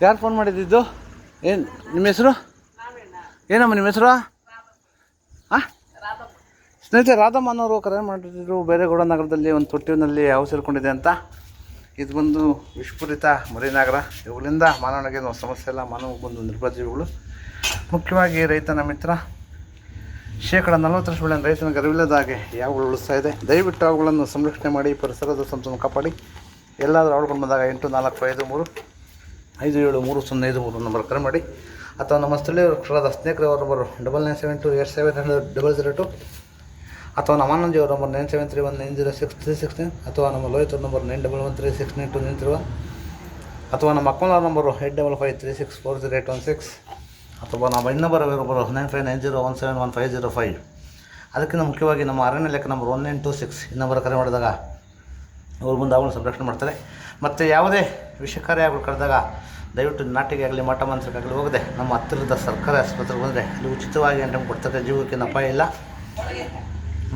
ಯಾರು ಫೋನ್ ಮಾಡಿದ್ದು? ಏನು ನಿಮ್ಮ ಹೆಸರು? ಏನಮ್ಮ ನಿಮ್ಮ ಹೆಸರು? ಹಾಂ, ಸ್ನೇಹಿತರೆ ರಾಧಮ್ಮ ಅನ್ನೋರು ಕರೆ ಮಾಡಿದ್ರು. ಬೇರೆಗೌಡ ನಗರದಲ್ಲಿ ಒಂದು ತೊಟ್ಟಿನಲ್ಲಿ ಹಾವು ಸೇರಿಕೊಂಡಿದೆ ಅಂತ. ಇದು ಬಂದು ವಿಷಪೂರಿತ ಮರಿನಾಗರ. ಇವುಗಳಿಂದ ಮಾನವನಿಗೆ ಸಮಸ್ಯೆ ಇಲ್ಲ. ಮಾನವ ಬಂದು ನಿರ್ಭಜೀವಿಗಳು. ಮುಖ್ಯವಾಗಿ ರೈತನ ಮಿತ್ರ. ಶೇಕಡ 40% ರೈತನಿಗೆ ಅರಿವಿಲ್ಲದ ಹಾಗೆ ಯಾವುಗಳು ಉಳಿಸ್ತಾ ಇದೆ. ದಯವಿಟ್ಟು ಅವುಗಳನ್ನು ಸಂರಕ್ಷಣೆ ಮಾಡಿ, ಪರಿಸರದ ಸಂತನ್ನು ಕಾಪಾಡಿ. ಎಲ್ಲಾದರೂ ಆಳ್ಕೊಂಡು ಬಂದಾಗ 8453357305 ನಂಬರ್ ಕರೆ ಮಾಡಿ, ಅಥವಾ ನಮ್ಮ ಸ್ಥಳೀಯರಾದ ಸ್ನೇಹಿತರವರ ನಂಬರು 9972870002, ಅಥವಾ ನಮ್ಮ ಆನಂದಿಯವರ ನಂಬರ್ 9731906369, ಅಥವಾ ನಮ್ಮ ಲೋಹಿತ್ ನಂಬರ್ 9113692931, ಅಥವಾ ನಮ್ಮ ಅಕ್ಕನವ್ರ ನಂಬರು 8553640816, ಅಥವಾ ನಮ್ಮ ಇನ್ನೊಬ್ಬರ ನಂಬರು 9590171505. ಅದಕ್ಕಿಂತ ಮುಖ್ಯವಾಗಿ ನಮ್ಮ ಅರಣ್ಯ ಲೆಕ್ಕ ನಂಬರ್ 1926 ಈ ನಂಬರ್ ಕರೆ ಮಾಡಿದಾಗ ಅವ್ರು ಮುಂದೆ ಅವುಗಳನ್ನು ಸಂರಕ್ಷಣೆ ಮಾಡ್ತಾರೆ. ಮತ್ತು ಯಾವುದೇ ವಿಷಕಾರಿ ಆಗಲು ಕರೆದಾಗ ದಯವಿಟ್ಟು ನಾಟಿಗೆ ಆಗಲಿ ಮಠ ಮಂತ್ರಕ್ಕಾಗಲಿ ಹೋಗದೆ ನಮ್ಮ ಹತ್ತಿರದ ಸರ್ಕಾರಿ ಆಸ್ಪತ್ರೆಗೆ ಬಂದರೆ ಅಲ್ಲಿ ಉಚಿತವಾಗಿ ಎಂಟಮ್ ಕೊಡ್ತಾರೆ. ಜೀವಕ್ಕೇನು ಅಪಾಯ ಇಲ್ಲ.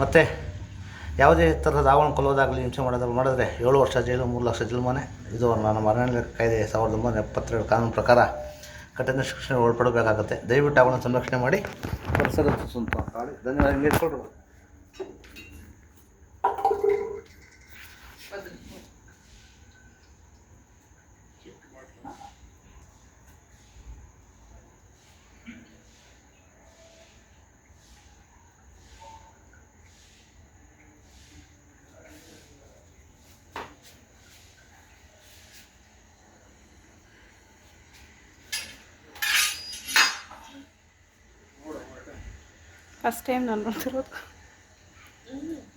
ಮತ್ತು ಯಾವುದೇ ಥರದ ಹಾವನ್ನು ಕೊಲ್ಲೋದಾಗಲಿ ಹಿಂಸೆ ಮಾಡಿದ್ರೆ 7 ವರ್ಷ ಜೈಲು, 3 ಲಕ್ಷ ಜೈಲ್ಮಾನೆ. ಇದು ನಮ್ಮ ಅರಣ್ಯ ಕಾಯ್ದೆ 1972 ಕಾನೂನು ಪ್ರಕಾರ ಕಠಿಣ ಶಿಕ್ಷೆ ಒಳಪಡಬೇಕಾಗುತ್ತೆ. ದಯವಿಟ್ಟು ಅವುಗಳನ್ನು ಸಂರಕ್ಷಣೆ ಮಾಡಿ ಪರಿಸರ ಸುಂತ ಕಾಳಿ. ಧನ್ಯವಾದ. ಹಿಂಗೆ ಇಟ್ಕೊಳ್ರು. ಫಸ್ಟ್ ಟೈಮ್ ನಾನು ನೋಡ್ತಿರೋದು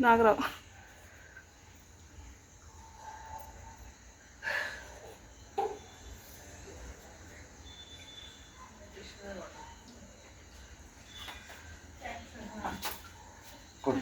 ನಾಗರಾವ್. ಕೊಡಿ.